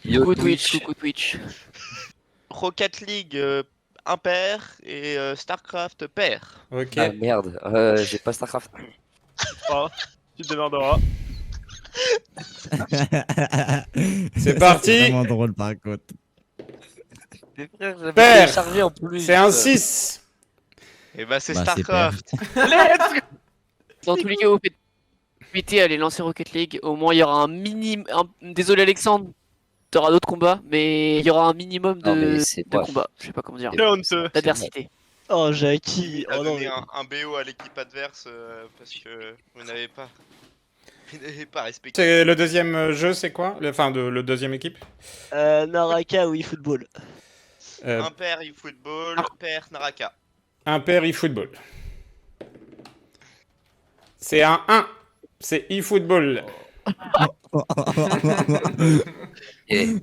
Yo Coucou Twitch. Twitch, coucou Twitch. Rocket League impair et Starcraft pair. Ok. Ah merde, j'ai pas Starcraft. Oh, tu te demanderas. C'est Ça, parti. C'est vraiment drôle par contre. Mais frère, j'avais Pair. téléchargé en plus. C'est un 6. Et bah c'est Bah, c'est Starcraft. Dans tous les cas, vous faites éviter à aller lancer Rocket League. Au moins, il y aura un minimum. Désolé Alexandre, t'auras d'autres combats, mais il y aura un minimum Non, mais de, c'est de pas- combats. Je sais pas comment dire. Honteux. D'adversité. Oh, Jackie. A Oh non, donné mais... un BO à l'équipe adverse parce que vous n'avez pas. Vous n'avez pas respecté. C'est le deuxième jeu, c'est quoi? Enfin, le deuxième équipe. Naraka, oui, football. Impair eFootball, pair Naraka. Impair eFootball. C'est un 1. C'est eFootball. Et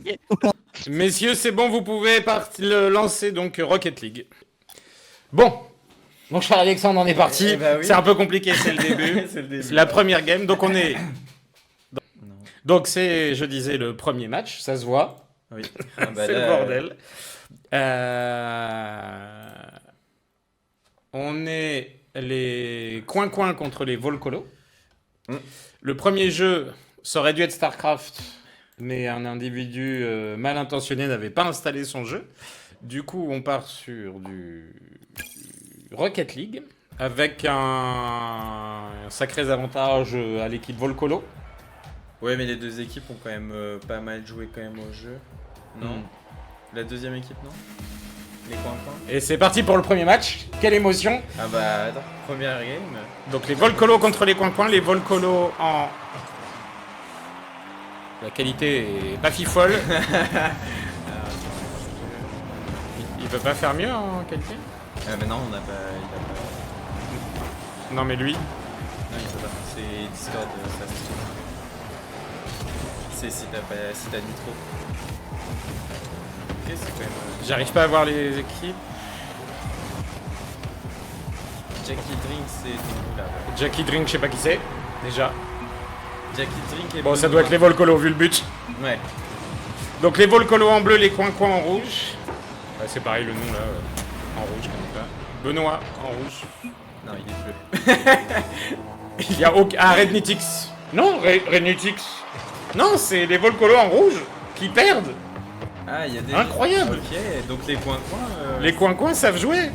Messieurs, c'est bon, vous pouvez lancer donc Rocket League. Bon. Mon cher Alexandre, on est parti. Eh ben oui. C'est un peu compliqué, c'est le début. C'est le début. C'est la première game, donc on est... Donc c'est, je disais, le premier match, ça se voit. Oui. Ah bah C'est là, le bordel. On est les coins-coins contre les Volcolo. Mm. Le premier jeu, ça aurait dû être StarCraft, mais un individu mal intentionné n'avait pas installé son jeu. Du coup, on part sur du Rocket League, avec un sacré avantage à l'équipe Volcolo. Ouais, mais les deux équipes ont quand même pas mal joué quand même au jeu. Non. La deuxième équipe, non. Les coins-coins. Et c'est parti pour le premier match. Quelle émotion! Ah bah attends, première game. Donc les Volcolo contre les coins-coins, les Volcolo en... La qualité est pas fifole. Il peut pas faire mieux en qualité? Ah bah non, on a pas... Il a pas... Non mais lui... Non, il peut pas. C'est Discord, ça se trouve. C'est si t'as pas... si t'as dit trop. Ok, c'est quand même... J'arrive pas à voir les équipes. Jackie Drink, c'est... Oula, ouais. Jackie Drink, je sais pas qui c'est, déjà. Jackie Drink et... Bon, ça doit être les Volcolo vu le but. Ouais. Donc les Volcolo en bleu, les coins-coins en rouge. Ouais, c'est pareil le nom là, en rouge comme ça. Benoît en rouge. Non, il est bleu. Il y a aucun... Ah, Rednitix. Non, Rednitix. Non, c'est les Volcolo en rouge qui perdent. Ah, il y a des... Incroyable. Ok, donc les coins-coins... Les coins-coins savent jouer.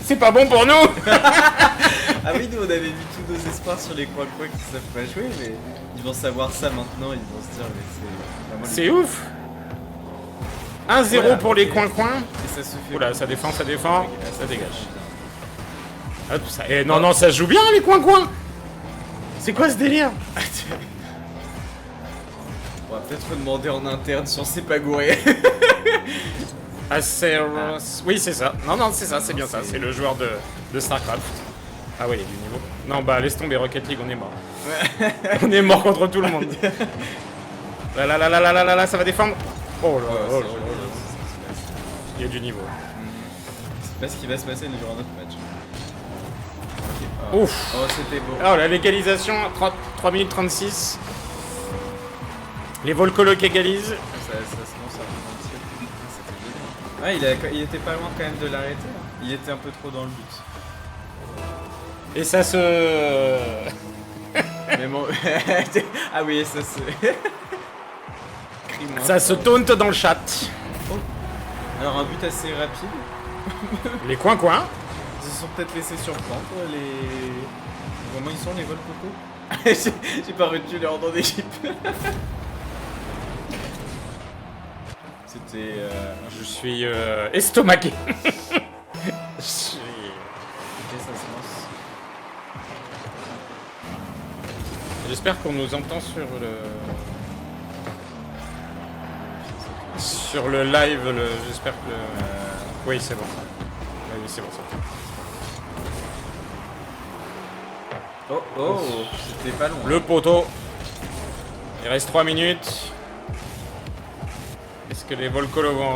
C'est pas bon pour nous. Ah oui, nous on avait mis tous nos espoirs sur les coins-coins qui savent pas jouer, mais ils vont savoir ça maintenant, ils vont se dire, mais c'est vraiment... C'est ouf. 1-0 Voilà, pour les ok. coins-coins. Et ça se fait... Oula, ça défend, ça défend. Ok, Ça dégage. bien. Hop, ça... Eh, non, non, ça se joue bien les coins-coins. C'est quoi ce délire? On va peut-être demander en interne si on s'est pas gouré. Aceros... Oui, c'est ça. Non, non, c'est ça, c'est bien ça. C'est le joueur de StarCraft. Ah ouais, il y a du niveau. Non, bah laisse tomber Rocket League, on est mort. On est mort contre tout le monde. Là, là, là, là, là, là, là, là, ça va défendre. Oh là, oh là, oh là. Il y a du niveau. C'est pas ce qui va se passer durant notre match. Ok. Oh. Ouf. Oh, c'était beau. Oh, la légalisation, 3 minutes 36. Les Volcolo qui égalisent. Ça commence à ralentir. Ah, c'était génial. Ah, il était pas loin quand même de l'arrêter. Hein. Il était un peu trop dans le but. Et ça se... Mais bon... ah oui, ça se... Crie-moi. Ça se taunte dans le chat. Alors un but assez rapide. Les coins-coins. Ils se sont peut-être laissés surprendre, les... Comment ils sont, les vols coco? J'ai pas retenu leur nom d'équipe. C'était... Je suis estomaqué. Ok, ça se lance. J'espère qu'on nous entend sur le live. J'espère que oui, c'est bon. Oui, c'est bon. Oh, oh, c'était pas long. Le poteau. Il reste 3 minutes. Est-ce que les Volcolo vont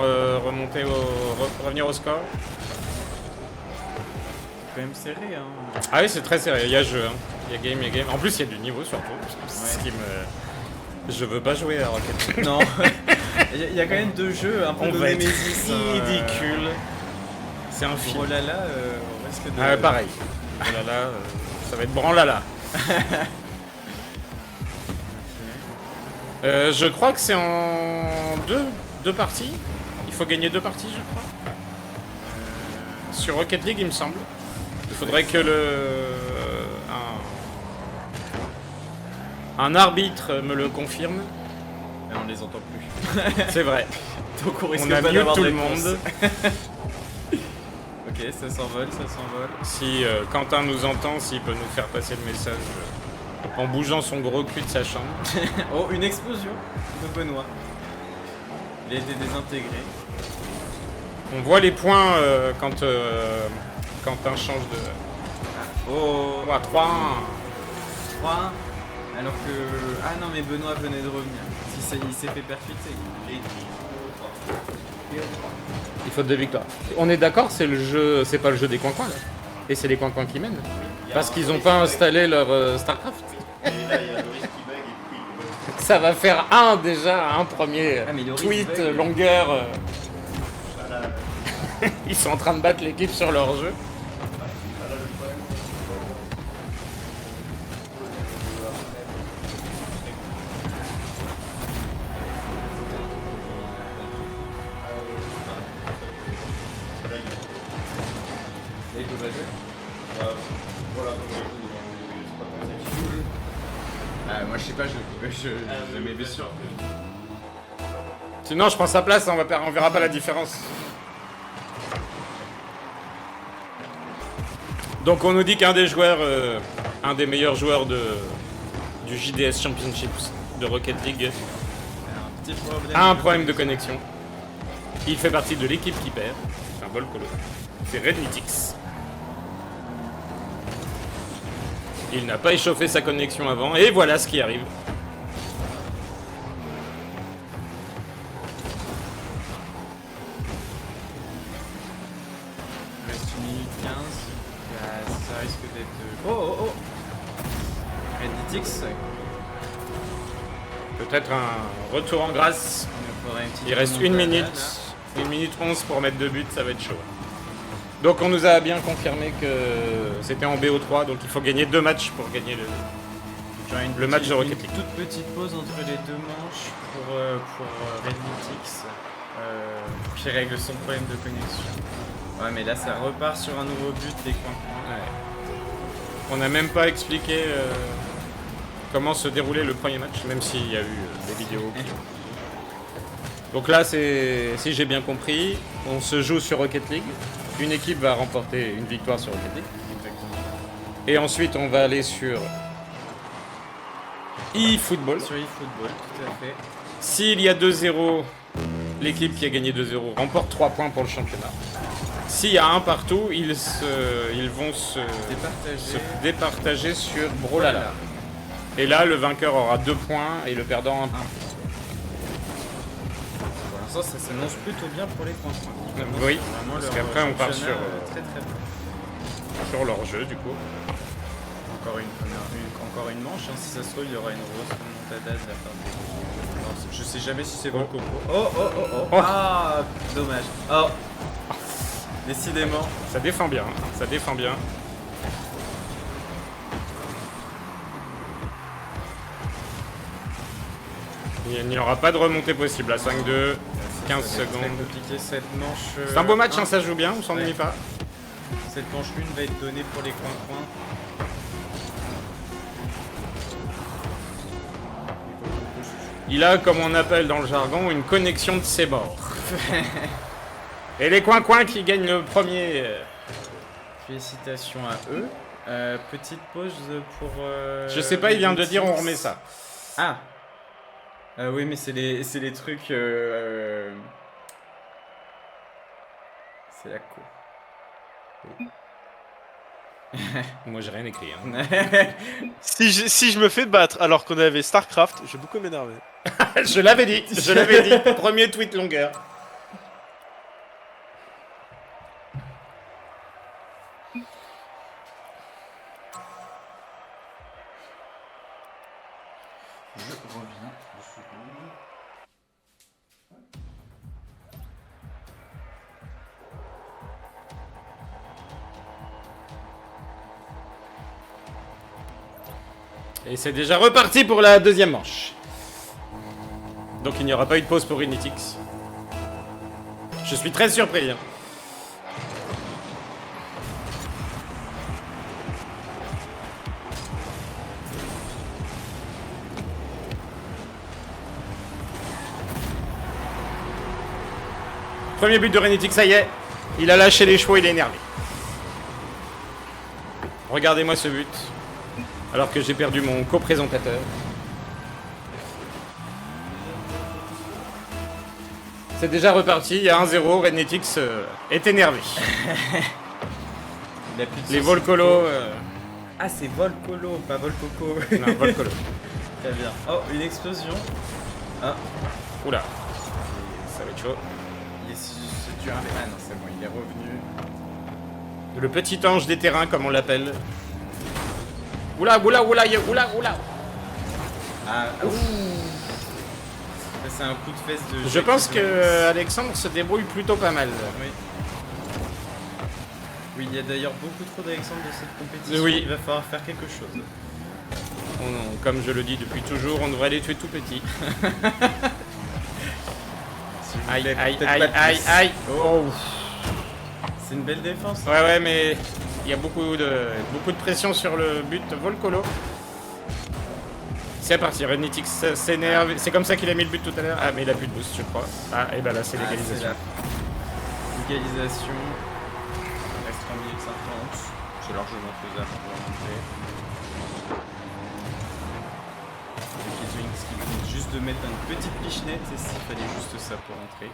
revenir au score? C'est quand même serré, hein. Ah oui, c'est très serré. Il y a jeu. Hein. Il y a game. En plus, il y a du niveau surtout. Ce qui me... Je veux pas jouer à Rocket. Non. Il y a quand même 2 jeux un peu On de va être Nemesis. ridicule. C'est un film. Oh là là, on risque de... Ah, pareil. Oh là là, ça va être branlala. Je crois que c'est en deux parties. Il faut gagner 2 parties, je crois. Sur Rocket League, il me semble. Il faudrait que un arbitre me le confirme. Mais on les entend plus. C'est vrai. Donc on risque On a pas mieux d'avoir tout de le réponse. monde. Ok, ça s'envole, ça s'envole. Si Quentin nous entend, s'il peut nous faire passer le message en bougeant son gros cul de sa chambre. Oh, une explosion de Benoît. Il a été désintégré. On voit les points quand Quentin change de... Oh, 3-1. 3-1. Alors que... Ah non, mais Benoît venait de revenir. Si ça, il s'est fait percuter. Il faut 2 victoires. On est d'accord, c'est le jeu, c'est pas le jeu des coins-coins là. Et c'est les coins-coins qui mènent. Parce qu'ils ont pas installé leur StarCraft. Ça va faire un premier Ah, mais Loris tweet bug. longueur. Ils sont en train de battre l'équipe sur leur jeu. Moi je sais pas, je mets bien sûr. Sinon, je prends sa place, on verra pas la différence. Donc, on nous dit qu'un des joueurs, un des meilleurs joueurs du JDS Championships de Rocket League Un petit problème. a un problème de connexion. Il fait partie de l'équipe qui perd. C'est un bol colo. C'est Red Mythics. Il n'a pas échauffé sa connexion avant, et voilà ce qui arrive. Il reste 1 minute 15. Ça risque d'être. Oh. Redditix. Peut-être un retour en grâce. Il reste 1 minute. 1 minute 11 pour mettre 2 buts, ça va être chaud. Donc on nous a bien confirmé que c'était en BO3, donc il faut gagner 2 matchs pour gagner le match de Rocket League. Une toute petite pause entre les 2 manches pour Redditix. Qui règle son problème de connexion. Ouais, mais là ça repart sur un nouveau but des coins-coins. Ouais. On n'a même pas expliqué comment se déroulait le premier match, même s'il y a eu des vidéos. Donc là, si j'ai bien compris, on se joue sur Rocket League. Une équipe va remporter une victoire sur Rocket League. Exactement. Et ensuite, on va aller sur eFootball. Sur eFootball, tout à fait. S'il y a 2-0, l'équipe qui a gagné 2-0 remporte 3 points pour le championnat. S'il y a un partout, ils vont se départager sur Brawlhalla. Et là, le vainqueur aura 2 points et le perdant 1 point. Pour l'instant, ça s'annonce plutôt bien pour les points. Oui, Vraiment, parce leur qu'après, on part championnat, sur, très très bien. sur leur jeu, du coup. Encore une manche, hein. Si ça se trouve, il y aura une grosse remontada de la part des... Alors, je sais jamais si c'est Volcopo. Oh. Ah, dommage. Oh. Décidément. Ça défend bien, ça défend bien. Il n'y aura pas de remontée possible à 5-2, 15 Ça va être très secondes. compliqué cette manche. C'est un beau match, hein, ça se joue bien, on s'ennuie Ouais. pas. Cette manche 1 va être donnée pour les coins-coins. Il a, comme on appelle dans le jargon, une connexion de ses bords. Et les coins-coins qui gagnent le premier. Félicitations à eux. Petite pause pour. Je sais pas, il vient de dire on remet ça. Ah. Oui, mais c'est les trucs. C'est la cour. Moi j'ai rien écrit. Hein. Si je me fais battre alors qu'on avait StarCraft, je vais beaucoup m'énerver. Je l'avais dit, je l'avais dit. Premier tweet longueur. Je reviens. Et c'est déjà reparti pour la deuxième manche. Donc il n'y aura pas eu de pause pour Renetix. Je suis très surpris. Hein. Premier but de Renetix, ça y est. Il a lâché les chevaux, il est énervé. Regardez-moi ce but. Alors que j'ai perdu mon co-présentateur. C'est déjà reparti, il y a 1-0, Renetix est énervé. Il a plus de Les sauce. Volcolo... Ah, c'est Volcolo, pas Volcoco. Non, Volcolo. Très bien. Oh, une explosion. Ah, Oula. Ça va être chaud. il est sur un... Ah non, c'est bon, il est revenu. Le petit ange des terrains, comme on l'appelle. Oula, oula, oula, oula, oula. Ah, ouf. Ça, c'est un coup de fesse de... Je pense que Alexandre se débrouille plutôt pas mal. Oui. Oui, il y a d'ailleurs beaucoup trop d'Alexandre de cette compétition. Oui. Il va falloir faire quelque chose. Comme je le dis depuis toujours, on devrait les tuer tout petits. S'il vous Aïe, plaît, aïe, peut-être aïe, pas plus. aïe, aïe. Oh. C'est une belle défense. Ouais, ouais, mais il y a beaucoup de pression sur le but Volcolo. C'est parti, Renetix s'énerve. C'est comme ça qu'il a mis le but tout à l'heure. Ah, mais il a plus de boost, je crois. Ah, et bah là, c'est l'égalisation. L'égalisation. Il reste 3 minutes 50. C'est largement faisable pour remonter. Les Wings qui viennent juste de mettre une petite pichenette et s'il fallait juste ça pour entrer.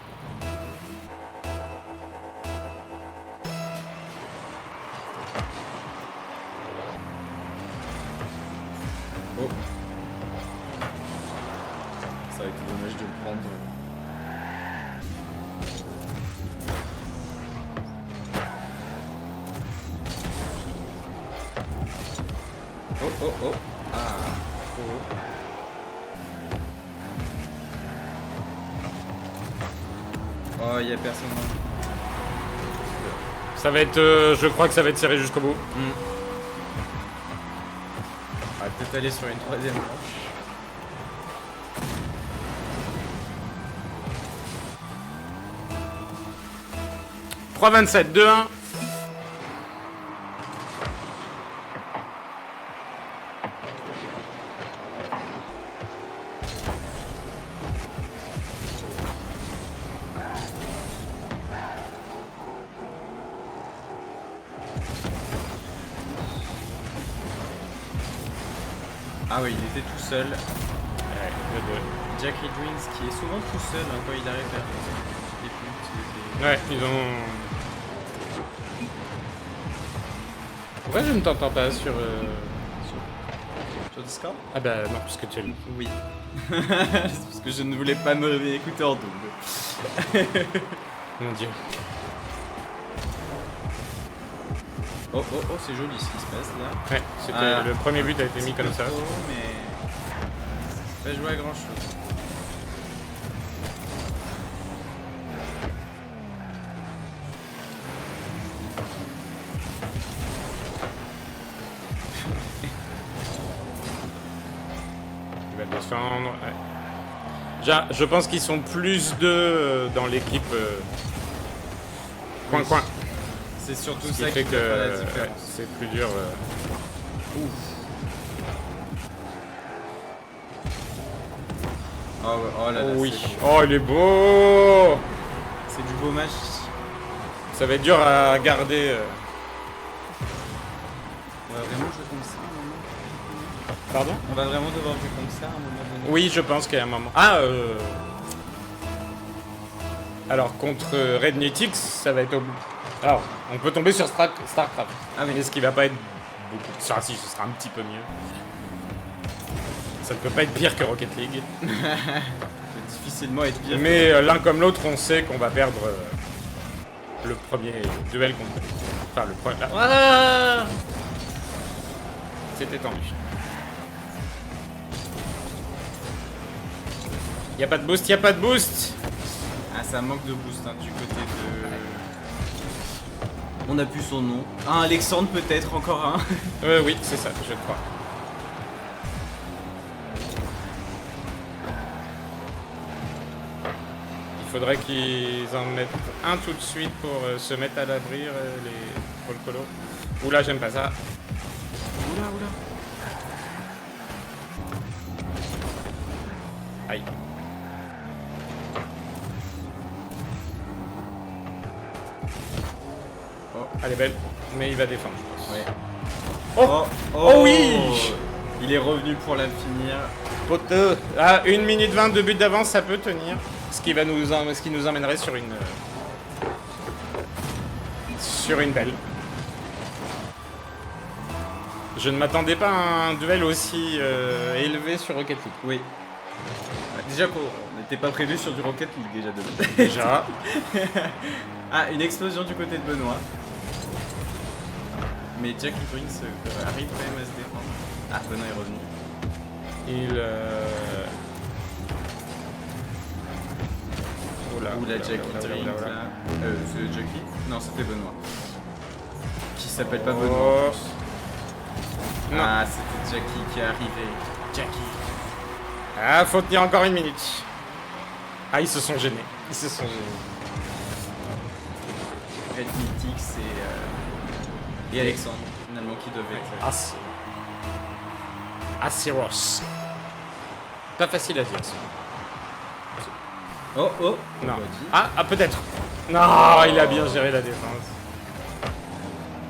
Oh. Ça va être dommage de le prendre. Oh oh oh. Ah. Oh. Oh, il y a personne. Ça va être, je crois que ça va être serré jusqu'au bout. On va peut-être aller sur une troisième manche. « 3-27, 2-1. Ah oui, il était tout seul. Ouais, 2-2. Jack Edwins qui est souvent tout seul hein, quand il arrive vers les buts. Ouais, ils ont... Pourquoi je ne t'entends pas sur... Sur Discord? Ah bah non, parce que tu es... Oui. C'est parce que je ne voulais pas me écouter en double. Mon dieu. Oh oh oh, c'est joli ce qui se passe là. Ouais, c'était Ah. le premier but a été mis comme ça. Trop, mais pas joué à grand chose. Il va descendre. Ouais. Je pense qu'ils sont plus deux dans l'équipe coin-coin. C'est surtout Ce qui ça fait qui que fait la ouais, différence. c'est plus dur. Oh, oh là là, Oh oui. c'est beau. Oh, il est beau. C'est du beau match. Ça va être dur à garder. On va vraiment jouer comme ça à un moment. Pardon? On va vraiment devoir jouer comme ça à un moment donné. Oui, je pense qu'il y a un moment. Ah, alors, contre Renetix, ça va être au bout. Alors, on peut tomber sur StarCraft. Ah oui. Mais ce qui va pas être beaucoup. Ah si, ce sera un petit peu mieux. Ça ne peut pas être pire que Rocket League. Ça peut difficilement être pire. Mais l'un comme l'autre, on sait qu'on va perdre le premier duel contre. Enfin, le premier. Ah, c'était tendu. Y a pas de boost, y a pas de boost. Ah, ça manque de boost hein, du côté de... On n'a plus son nom. Un Alexandre peut-être, encore un. Oui, c'est ça, je crois. Il faudrait qu'ils en mettent un tout de suite pour se mettre à l'abri, les Volcolo. Oula, j'aime pas ça. Oula, oula. Aïe. Oh. Elle est belle, mais il va défendre, je pense. Ouais. Oh. Oh, Oh oui. Il est revenu pour la finir. Poteux. Ah, 1 minute 20 de but d'avance, ça peut tenir. Ce qui nous emmènerait sur une belle. Je ne m'attendais pas à un duel aussi élevé sur Rocket League. Oui. Déjà qu'on n'était pas prévu sur du Rocket League déjà de Déjà. Ah, une explosion du côté de Benoît. Mais Jack Drinks arrive quand même à se défendre. Ah, Benoît est revenu. Il... Oula, Ou la oula, Jackie oula, oula, Drink oula, oula. là. C'est Jackie? Non, c'était Benoît. Qui s'appelle pas Oh. Benoît en plus. Non. Ah, c'était Jackie qui est arrivé. Jackie. Ah, faut tenir encore 1 minute. Ah, ils se sont gênés. Ils se sont gênés. Red Mythics et Alexandre, finalement, qui devaient être. Aciros. Pas facile à dire ça. Oh, oh. Non. on l'a dit. Ah, peut-être. Non, il a bien géré la défense.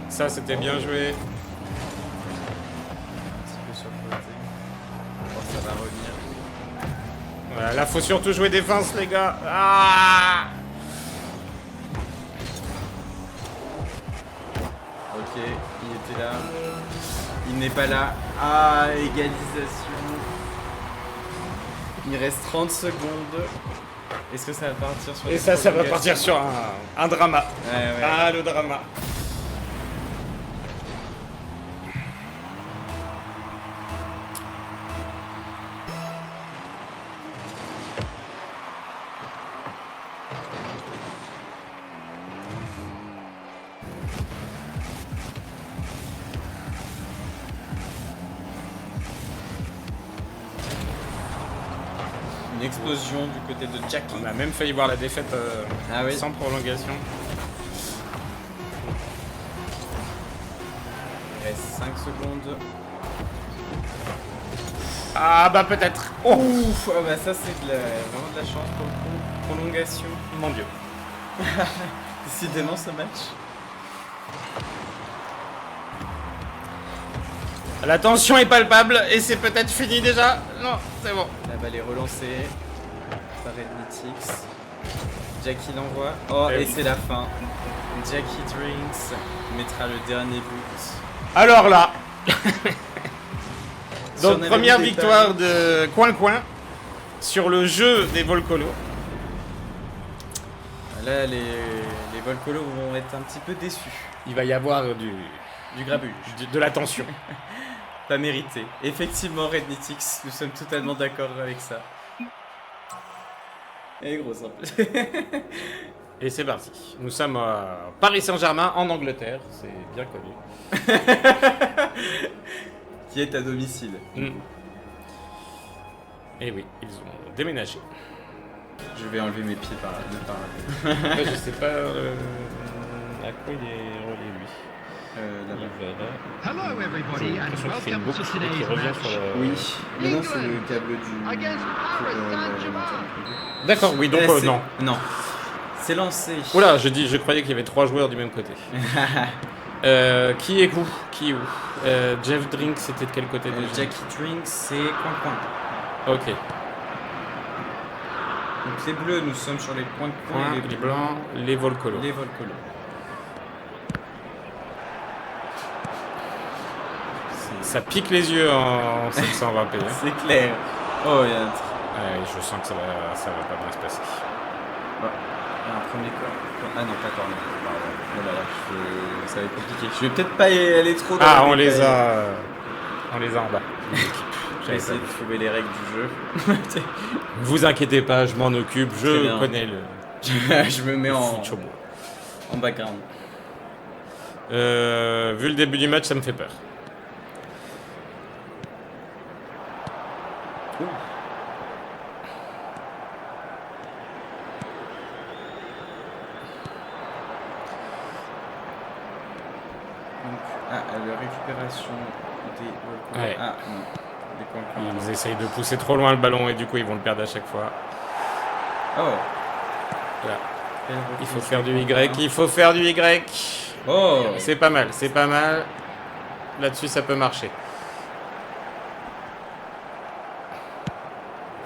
Ça, c'était bien joué. Un petit peu sur le côté. Oh, ça va revenir. Voilà, là, faut surtout jouer défense, les gars. Ah! Ok, il était là. Il n'est pas là. Ah, égalisation. Il reste 30 secondes. Est-ce que ça va partir sur Et les ça va prolongations? partir sur un drama. Ouais, ouais. Ah, le drama. Une explosion du côté de Jackie. On a même failli voir la défaite Ah oui. sans prolongation. Il reste 5 secondes. Ah, bah peut-être. Oh, Ouf, ah bah ça c'est vraiment de la chance pour le coup. Prolongation. mon Dieu. Décidément ce match. La tension est palpable et c'est peut-être fini déjà. Non, c'est bon. La balle est relancée par Red Mythics. Jackie l'envoie. Oh, Eh et oui. c'est la fin. Jackie Drinks mettra le dernier but. Alors là, Si on donc avait première vu des victoire de Coin sur le jeu des Volcolo. Là, les Volcolo vont être un petit peu déçus. Il va y avoir Du grabuge. de la tension. Pas mérité. Effectivement, Red Mythics, nous sommes totalement d'accord avec ça. Et gros simple. Et c'est parti. Nous sommes à Paris Saint-Germain en Angleterre, c'est bien connu. Qui est à domicile. Et oui, ils ont déménagé. Je vais enlever mes pieds par là. Je sais pas à quoi il est relié lui. Hello everybody and welcome to today's qui revient match. sur la... Oui, mais non, c'est le câble du. Against Paris Saint-Germain. D'accord, oui, donc non. Non. C'est lancé. Oula, je croyais qu'il y avait 3 joueurs du même côté. Qui est où? Qui est où? Jeff Drink, c'était de quel côté déjà? Jackie Drink, c'est coin-coin. Ok. Donc les bleus, nous sommes sur les points de coin. Point, Et les blancs, les Volcolo. les Volcolo. Ça pique les yeux en 720p. Hein. C'est clair. Oh, il y a un Je sens que ça va pas bien se passer. premier corner. Ah non, pas corner. Pardon. Oh là là, ça va être compliqué. Je vais peut-être pas y aller trop dans Ah, les on les détails. a en bas. Je vais essayer de trouver les règles du jeu. Vous inquiétez pas, je m'en occupe, Très je bien. connais le Je me mets en Chobo. background. Vu le début du match, ça me fait peur. la récupération des Volcolo. Ouais. Ah non, des coins. Ils essayent de pousser trop loin le ballon et du coup ils vont le perdre à chaque fois. Oh. Voilà. Belle Il faut reprise faire des du coins. Y, il faut faire du Y. Oh. C'est pas mal, c'est pas mal. Là-dessus ça peut marcher.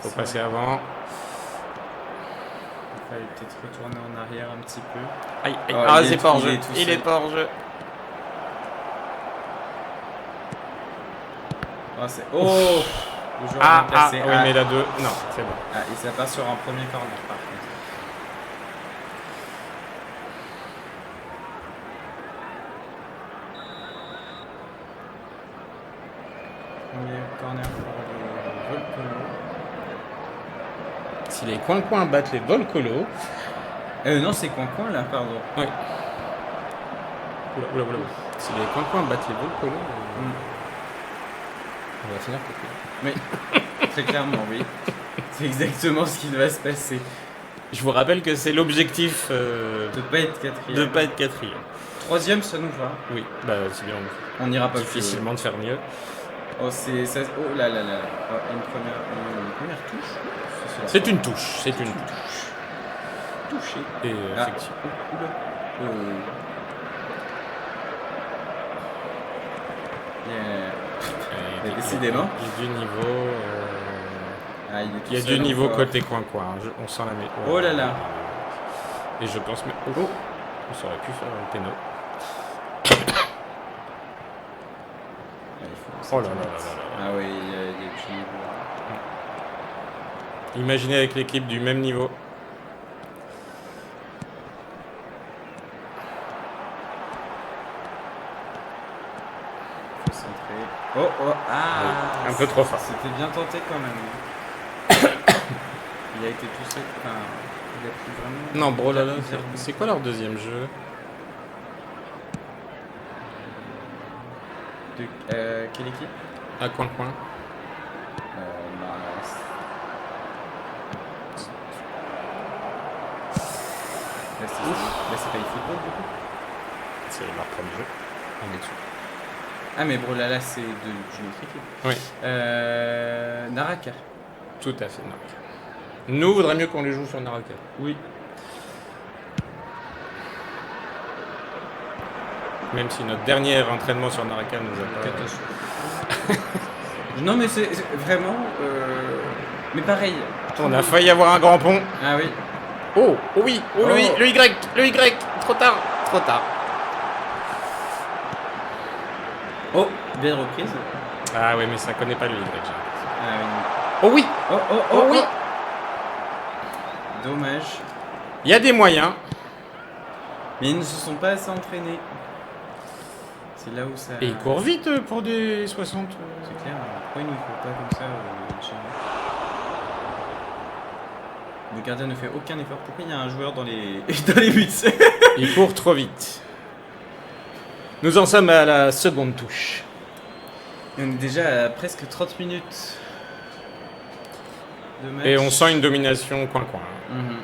Faut C'est passer vrai. avant. Il fallait peut-être retourner en arrière un petit peu. Aïe, aïe. Oh, Ah, il est c'est tout- pas hors il jeu. est tout Il seul. est pas hors jeu. Oh, c'est... Oh. Le joueur Ah, bien placé. oui, mais la 2. Non, c'est bon. Ah, et ça passe sur un premier corner par contre. Premier corner pour les Volcolo. Si les coins-coins battent les Volcolo. Non, c'est coin-coin là, pardon. Oui. Oula. Si les coins-coins battent les Volcolo, on va finir quatrième. Oui, très clairement, oui. C'est exactement ce qui va se passer. Je vous rappelle que c'est l'objectif De pas être de quatrième. pas être quatrième. Troisième, ça nous va. Oui, bah c'est bien. On n'ira pas Difficilement de faire mieux. plus. Oh, c'est ça. Oh là là là. Oh, une première touche. C'est une touche, c'est une touche. touché. Et Ah. effectivement. Oh. Yeah. Mais décidément. Il y a du niveau. Ah, il est tout Il y a seul du niveau encore. côté coin-coin. On sent la météo. Oh là là. Et je pense même. Oh, on aurait pu faire un péno. Ah, il faut Oh là là là là là. Ah oui, il y a du niveau. Imaginez avec l'équipe du même niveau. Faut centrer. Oh, ah. Un peu trop fort. C'était bien tenté quand même. Il a été poussé. Enfin, il a pris vraiment. Non, bro, là, il a pris c'est quoi leur deuxième jeu? Quelle équipe? À coin-coin. Mince. Là, c'est pas eFootball du coup? C'est leur premier jeu. On est dessus. Ah, mais Brolala, c'est d'une autre équipe. Oui. Naraka. Tout à fait, Naraka. Nous, vaudrait mieux qu'on les joue sur Naraka. Oui. Même si notre dernier entraînement sur Naraka nous a pas... Catastrophe. Non, mais c'est vraiment. Mais pareil. On a failli avoir un grand pont. Ah oui. Oh, oh oui, oh, Oh. le Y, trop tard. Oh, belle reprise. Ah oui, mais ça connaît pas le Y. j'ai Ah oui. Oh oui, Oh oui. Dommage. Il y a des moyens. Mais ils ne se sont pas assez entraînés. C'est là où ça. Et ils courent vite pour des 60. C'est clair. Pourquoi ils ne courent pas comme ça chez nous? Le gardien ne fait aucun effort. Pourquoi il y a un joueur dans les dans les buts? Ils courent trop vite. Nous en sommes à la seconde touche. Et on est déjà à presque 30 minutes de match. Et on sent une domination coin-coin. Mhm.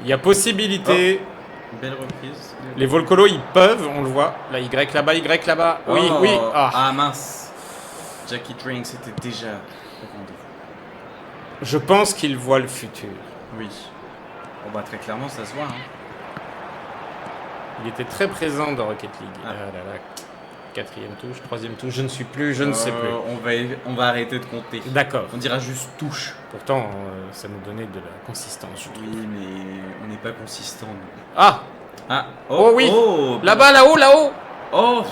Il y a possibilité. Belle reprise. Les Volcolo, ils peuvent, on le voit. La Y là-bas, Y là-bas. Oui, Oh. oui. Ah. Ah mince. Jackie Drinks était déjà au rendez-vous. Je pense qu'ils voient le futur. Oui. Bon bah très clairement ça se voit. Hein. Il était très présent dans Rocket League. Ah. Ah là là. Quatrième touche, troisième touche, je ne suis plus, je ne sais plus. On va arrêter de compter. D'accord. On dira juste touche. Pourtant, ça nous donnait de la consistance. je trouve. Oui mais on n'est pas consistant. Nous. Ah, Ah. Oh oui. Oh, là-bas, là-haut, là-haut. Oh.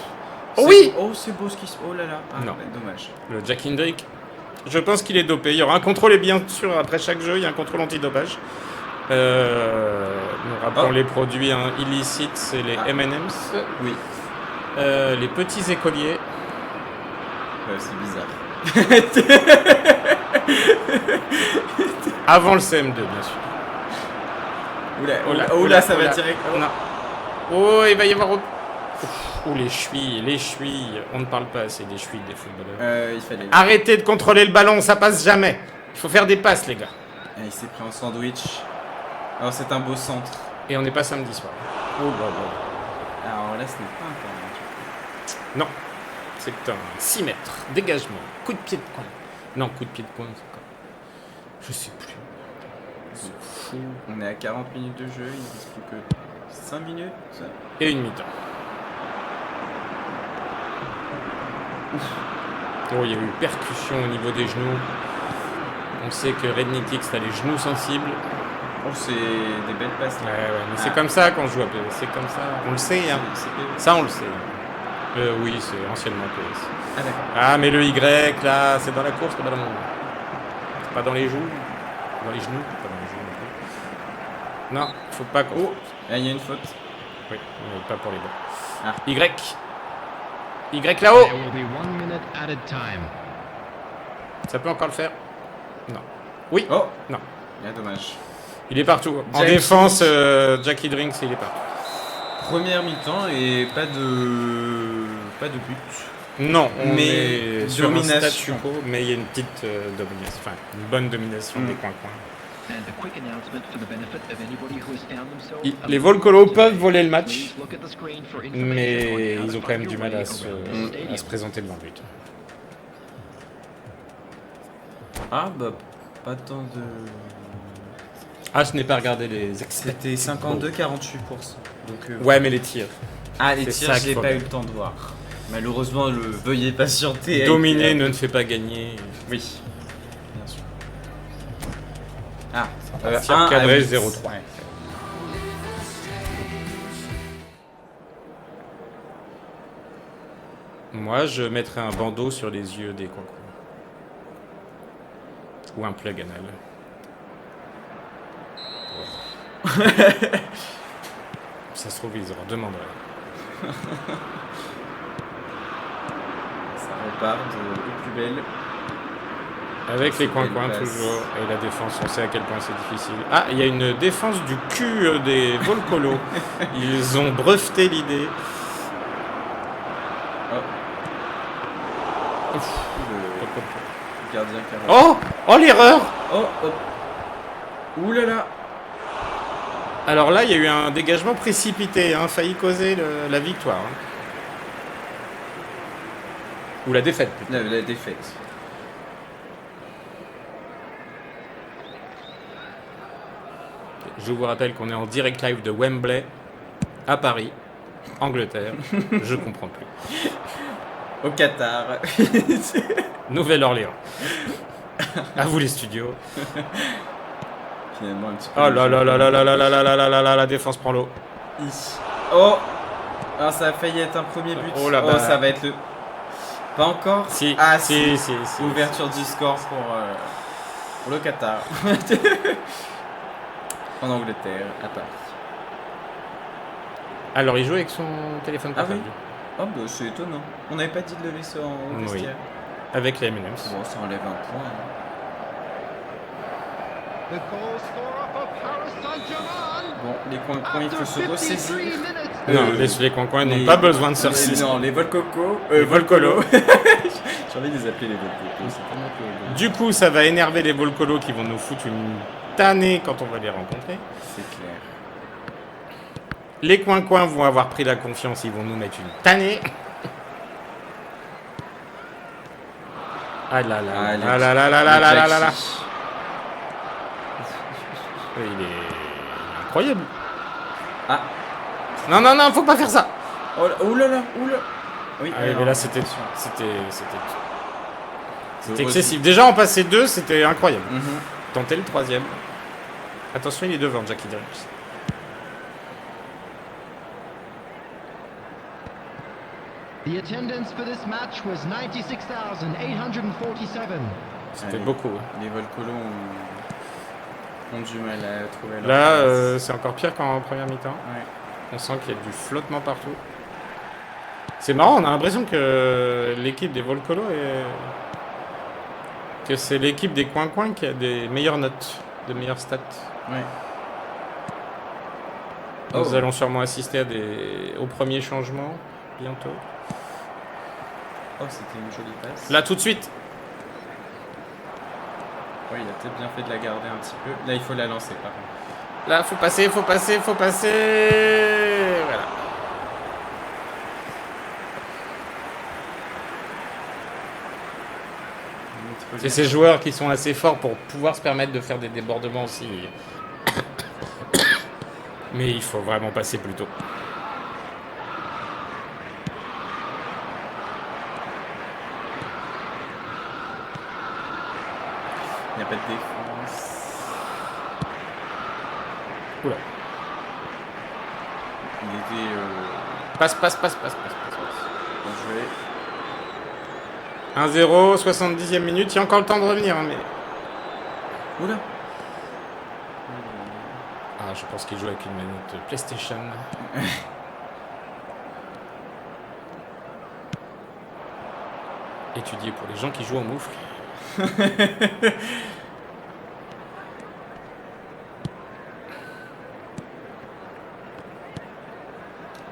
Oh oui. Oh c'est beau ce qui se. Oh là là. Ah, Non. bah, dommage. Le Jack Hendrick, je pense qu'il est dopé. Il y aura un contrôle, et bien sûr, après chaque jeu, il y a un contrôle antidopage. Nous rappelons Oh. les produits illicites, c'est les Ah. M&M's. Oui. Les petits écoliers. Ouais, c'est bizarre. Avant le CM2, bien sûr. Oula, ça va direct. Non. Oh, il va y avoir... Oh, les chevilles. On ne parle pas assez des chevilles des footballeurs. Il fallait. Arrêtez de contrôler le ballon, ça passe jamais. Il faut faire des passes, les gars. Ah, il s'est pris un sandwich. Alors c'est un beau centre. Et on n'est pas samedi soir. Oh, bah, bah. Alors là, ce n'est pas un corner. Non. C'est un 6 mètres. Dégagement. Coup de pied de coin. Non, coup de pied de coin, c'est quoi? Je sais plus. C'est fou. On est à 40 minutes de jeu, il ne reste plus que 5 minutes. Et une mi-temps. Oh, il y a eu percussion au niveau des genoux. On sait que Rednitix a les genoux sensibles. Oh, c'est des belles passes. Ouais, là. mais c'est comme ça quand je joue à PS. C'est comme ça. On le sait, hein. Ça, on le sait. Oui, c'est anciennement PS. Ah, d'accord. Ah, mais le Y, là, c'est dans la course, c'est pas dans mon... C'est pas dans les joues. Dans les genoux. Pas dans les genoux non plus. Non, faut pas qu'on... Oh, là, il y a une faute. Oui, mais pas pour les bas. Ah. Y. Y là-haut. There will be 1 minute added time. Ça peut encore le faire? Non. Oui. Oh, Non. bien dommage. Il est partout. En Jackie. défense, Jackie Drinks, il est partout. Première mi-temps et pas de but. Non, on Mais est sur un domination. statu quo, mais il y a une petite domination, enfin une bonne domination des coins-coins. And a quick announcement for the benefit of anybody who has found themselves. Les Volcolo peuvent voler le match, Please look at the screen for information mais on how ils to ont quand même find du your mal way à se around the stadium. présenter devant le but. Ah, bah, pas tant de. Ah, je n'ai pas regardé les extraits. C'était 52-48%. Donc, Ouais, mais les tirs. Ah, les c'est tirs, ça j'ai qu'il faut pas eu faire. le temps de voir. Malheureusement, le veuillez patienter. a Dominer été- ne fait pas gagner. Oui, bien sûr. Ah, Tir 1 à cadré, 8. 0-3. Ouais. Moi, je mettrais un bandeau sur les yeux des coins. Ou un plug anal. Ça se trouve, ils en demanderaient. Ça repart de plus belle. Avec les C'est coins-coins belle passe. toujours. Et la défense, on sait à quel point c'est difficile. Ah, il y a une défense du cul des Volcolo. Ils ont breveté l'idée. Le gardien qui a... Oh! Oh, l'erreur! Oh, oh. Ouh là là. Alors là, il y a eu un dégagement précipité, hein, failli causer la victoire. Hein. Ou la défaite, plutôt. La défaite. Je vous rappelle qu'on est en direct live de Wembley, à Paris, Angleterre. Je comprends plus. Au Qatar. Nouvelle-Orléans. À vous les studios. Finalement, un petit peu. Oh là là là là là là là là là là là là, la défense prend l'eau. Oh. Ah, ça a failli être un premier but. Oh là bas. ça va être le. Pas encore. Si, Ah, si. Ouverture du score pour le Qatar. En Angleterre, à Paris. Alors, il joue avec son téléphone Ah oui. portable. Oh bah c'est étonnant. On n'avait pas dit de le laisser en Oui. vestiaire. Avec les M&M's. Bon, ça enlève un point. Hein. Bon, les coins-coins, il faut se ressaisir. Non, les coins-coins n'ont les- pas besoin de se ressaisir. Non, les Volcoco. Volcolo. J'ai envie de les appeler les Volcoco. C'est tellement que... Du coup, ça va énerver les Volcolo qui vont nous foutre une tannée quand on va les rencontrer. C'est clair. Les coins-coins vont avoir pris la confiance, ils vont nous mettre une tannée. Ah là là, Ah, ah là là là là là là là là. Jackie. Il est incroyable. Ah. Non, non, non, faut pas faire ça. Oh là, ouh là là, ouh là. Oui, Ah oui, alors, mais là, c'était Heureusement. excessif. Déjà, en passer deux, c'était incroyable. Mhm. Tentez le troisième. Attention, il est devant, Jackie Drinks. The attendance for this match was 96,847. C'était Allez. beaucoup. hein. Les Volcolos ont du mal à trouver leur Là, place. c'est encore pire qu'en première mi-temps. Ouais. On sent qu'il y a du flottement partout. C'est marrant, on a l'impression que l'équipe des Volcolo est... que c'est l'équipe des coins-coins qui a des meilleures notes, de meilleures stats. Ouais. Nous Oh. allons sûrement assister au premier changement bientôt. Oh, c'était une jolie passe. Là, tout de suite. Ouais, il a peut-être bien fait de la garder un petit peu. Là, il faut la lancer, par contre. Là, faut passer, faut passer, faut passer. Voilà. C'est ces joueurs qui sont assez forts pour pouvoir se permettre de faire des débordements aussi. Mais il faut vraiment passer plus tôt. Il n'y a pas de défense. Oula. Il était. Passe. Bien joué. 1-0, 70e minute. Il y a encore le temps de revenir. Hein, mais... Oula. Ah, je pense qu'il joue avec une manette PlayStation. Étudié pour les gens qui jouent au moufle.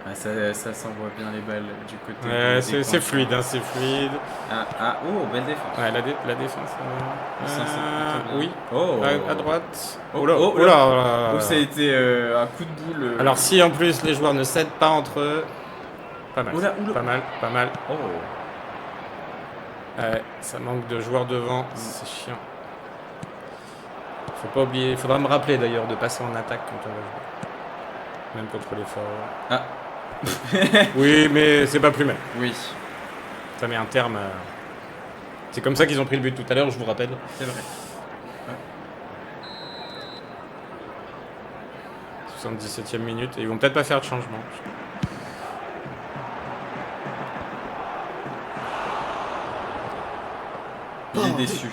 Ah, ça s'envoie bien les balles du côté. Ouais, des c'est coins. fluide, hein, c'est fluide. Oh, belle défense. Ouais, la défense. Ça, c'est plutôt bien. Oui, Oh. à droite. Oh, Oula, oh, oula. Oh, ça a été un coup de boule. Alors si en plus les joueurs ne cèdent pas entre eux, pas mal, Oula. pas mal. Oh. Ouais, ça manque de joueurs devant, c'est chiant. Faut pas oublier, faudra me rappeler d'ailleurs de passer en attaque quand on va jouer. Même contre les forts. Ah. Oui, mais c'est pas plus mal. Oui, Ça met un terme à... C'est comme ça qu'ils ont pris le but tout à l'heure, je vous rappelle. c'est vrai. 77e minute, et ils vont peut-être pas faire de changement. Il est déçu.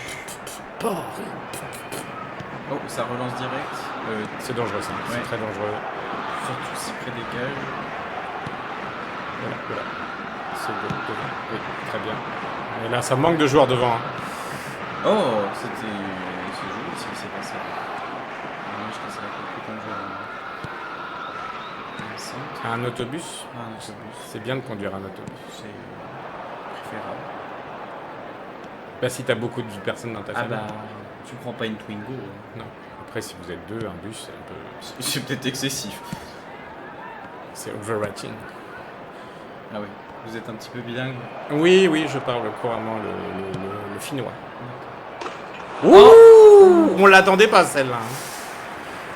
Oh, ça relance direct. C'est dangereux ça, c'est Ouais. très dangereux. Surtout si près des cages. Voilà. C'est devant. Oui, très bien. Et là, ça manque de joueurs devant. Hein. Oh, c'est joli ce qui s'est passé. Je pense que ça va être comme joueur. Un autobus, Un autobus. c'est bien de conduire un autobus. C'est préférable. Bah si t'as beaucoup de personnes dans ta Ah famille. bah, tu prends pas une Twingo. Non. Après, si vous êtes deux, un bus, c'est un peu... C'est peut-être excessif. C'est overrating. Ah oui. Vous êtes un petit peu bilingue. Oui, je parle couramment le finnois. Ouh, on l'attendait pas celle-là. Hein.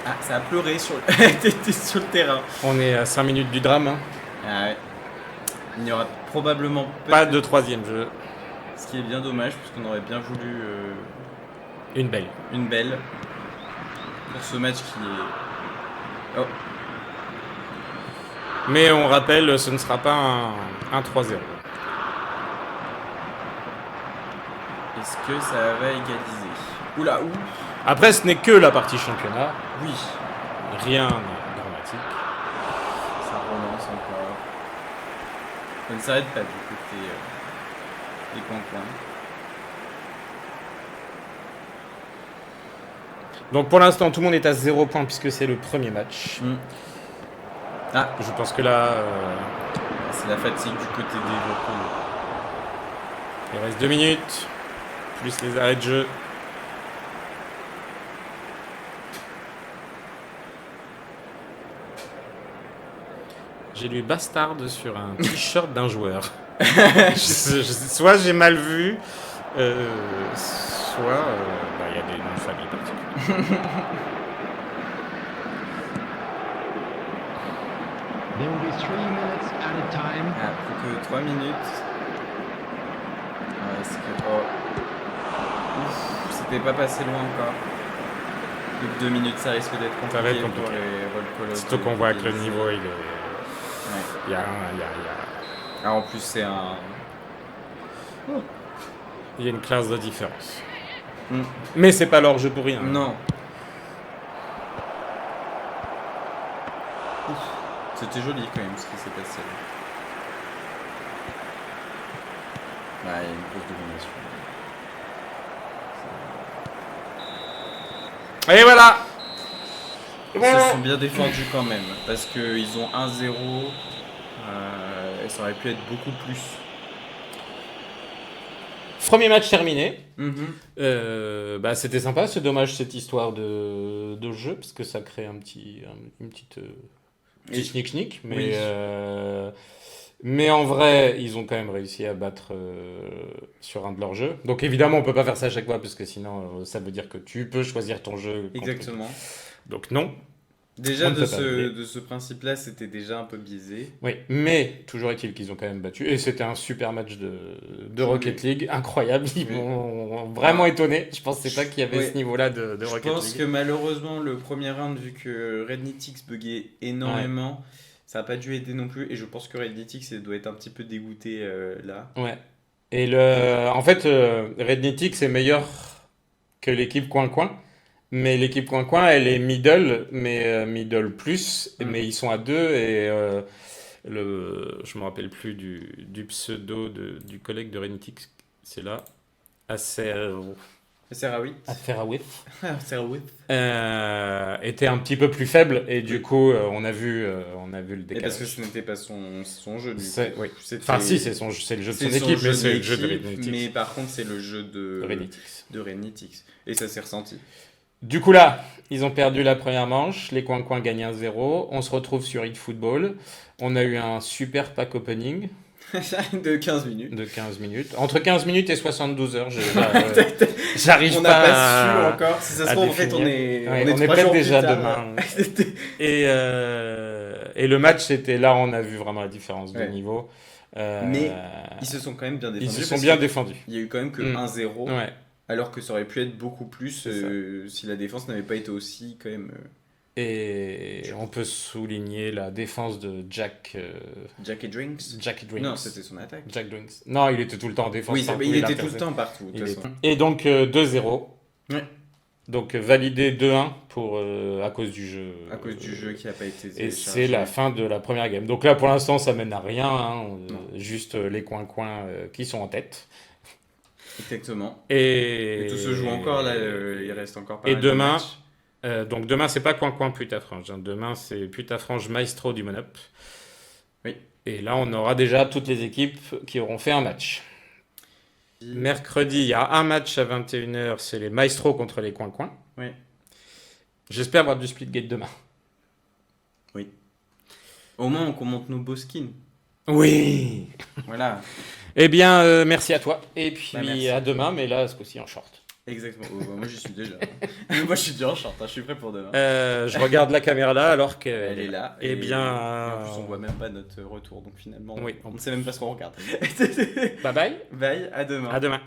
Ah, ça a pleuré sur le... T'étais sur le terrain. On est à 5 minutes du drame. Hein. Ah ouais. Il n'y aura probablement Pas de troisième jeu. Ce qui est bien dommage, puisqu'on aurait bien voulu Une belle. une belle pour ce match qui est... Oh, Mais on rappelle, ce ne sera pas un 3-0. est-ce que ça va égaliser? Oula, ouh. Après, ce n'est que la partie championnat. Oui, Rien de dramatique. ça relance encore. Ça ne s'arrête pas du côté des coins-coins. Donc pour l'instant, tout le monde est à 0 points puisque c'est le premier match. Ah, Je pense que là, c'est la fatigue du côté des locaux. il reste 2 minutes. Plus les arrêts de jeu. J'ai lu bastard sur un t-shirt d'un joueur. Soit j'ai mal vu, soit il y a des noms de famille particuliers. There will be 3 minutes at a time. Ah, plus que 3 minutes. Ah, est-ce que... Oh. Ouf, c'était pas passé loin encore. Plus que 2 minutes, ça risque d'être compliqué, Ça va être pour compliqué. les Roll Call of Surtout qu'on voit que le Duty. niveau, il est... Ouais. Il y a Ah, en plus, c'est un... il y a une classe de différence. Mm. Mais c'est pas leur jeu pour rien. Non. Ouf. C'était joli quand même ce qui s'est passé. Bah, il y a une grosse domination. Et voilà. Ils se sont bien défendus quand même, parce qu'ils ont 1-0, et ça aurait pu être beaucoup plus. Premier match terminé. Mhm. Bah, c'était sympa, c'est dommage cette histoire de jeu, parce que ça crée une petite Et- sneak-sneak, mais, Oui. Mais en vrai, ils ont quand même réussi à battre sur un de leurs jeux. Donc évidemment, on peut pas faire ça à chaque fois parce que sinon, ça veut dire que tu peux choisir ton jeu. Exactement. Donc non. Déjà, On ne de peut pas oublier. ce principe-là, c'était déjà un peu biaisé. Oui, mais toujours est-il qu'ils ont quand même battu. Et c'était un super match de Rocket League, incroyable. Ils Oui. m'ont vraiment étonné. Je pensais pas qu'il y avait Oui. ce niveau-là de Je Rocket pense que League. malheureusement, le premier round, vu que Rednitix buguait énormément, ça n'a pas dû aider non plus. Et je pense que Rednitix doit être un petit peu dégoûté là. Ouais. Et en fait, Rednitix est meilleur que l'équipe Coin-Coin. Mais l'équipe Coin-Coin, elle est middle, mais middle plus. Mais ils sont à 2 et je me rappelle plus du pseudo du collègue de Rednitix. C'est là. Serraoui. Aferawith. Serraoui. Était un petit peu plus faible et du coup on a vu le Et décalage. parce que ce n'était pas son jeu. Du C'est- coup. oui. C'était- Enfin si, c'est le jeu de son c'est son équipe, jeu mais c'est le jeu de d'équipe, Rednitix. Mais par contre, c'est le jeu de Rednitix. Rednitix. Et ça s'est ressenti. Du coup là, ils ont perdu la première manche, les Coin-Coin gagnent 1-0, on se retrouve sur eFootball, on a eu un super pack opening De 15 minutes. de 15 minutes, entre 15 minutes et 72 heures, j'arrive On n'a pas pas su à... encore. Si ça se à trouve, en fait, définir. on est On est 3 peut-être jours déjà plus tard. demain. Et le match, c'était là, on a vu vraiment la différence de Ouais. niveau. Mais Ils se sont quand même bien ils défendus. se sont parce bien que défendus. Il y a eu quand même que Mm. 1-0. Ouais. Alors que ça aurait pu être beaucoup plus C'est ça. si la défense n'avait pas été aussi quand même Et on peut souligner la défense de Jack Jack et Drinks. Drinks. Non, c'était son attaque. Jack Drinks. Non, il était tout le temps en défense. Oui, partout, il était a tout le perdu. temps partout. de Il toute est- façon. Et donc 2-0. Ouais. Donc validé 2-1 à cause du jeu. À cause du jeu qui n'a pas été Et téléchargé. c'est la fin de la première game. Donc là, pour l'instant, ça mène à rien. Hein. Non. Juste les coins-coins qui sont en tête. Exactement. Et, Et tout se joue encore là. Il reste encore pas Et mal de demain, matchs. donc demain, c'est pas coin-coin Putafrange. Hein. Demain, c'est Putafrange Maestro du Monop. Oui. Et là, on aura déjà toutes les équipes qui auront fait un match. Mercredi, il y a un match à 21h, c'est les Maestro contre les coins-coins. Oui. J'espère avoir du Splitgate demain. Au moins, on monte nos beaux skins. Oui. Voilà. Eh bien, merci à toi. Et puis Bah, merci. à demain, mais là, ce coup-ci en short. Exactement. Oh, bah, moi, j'y suis déjà. Moi, je suis déjà en short. Hein. Je suis prêt pour demain. Je regarde la caméra là alors qu'elle Elle est là. Eh et- bien, et en plus, on voit même pas notre retour. Donc finalement, Oui. on ne sait même pas ce qu'on regarde. Bye bye. Bye, à demain. À demain.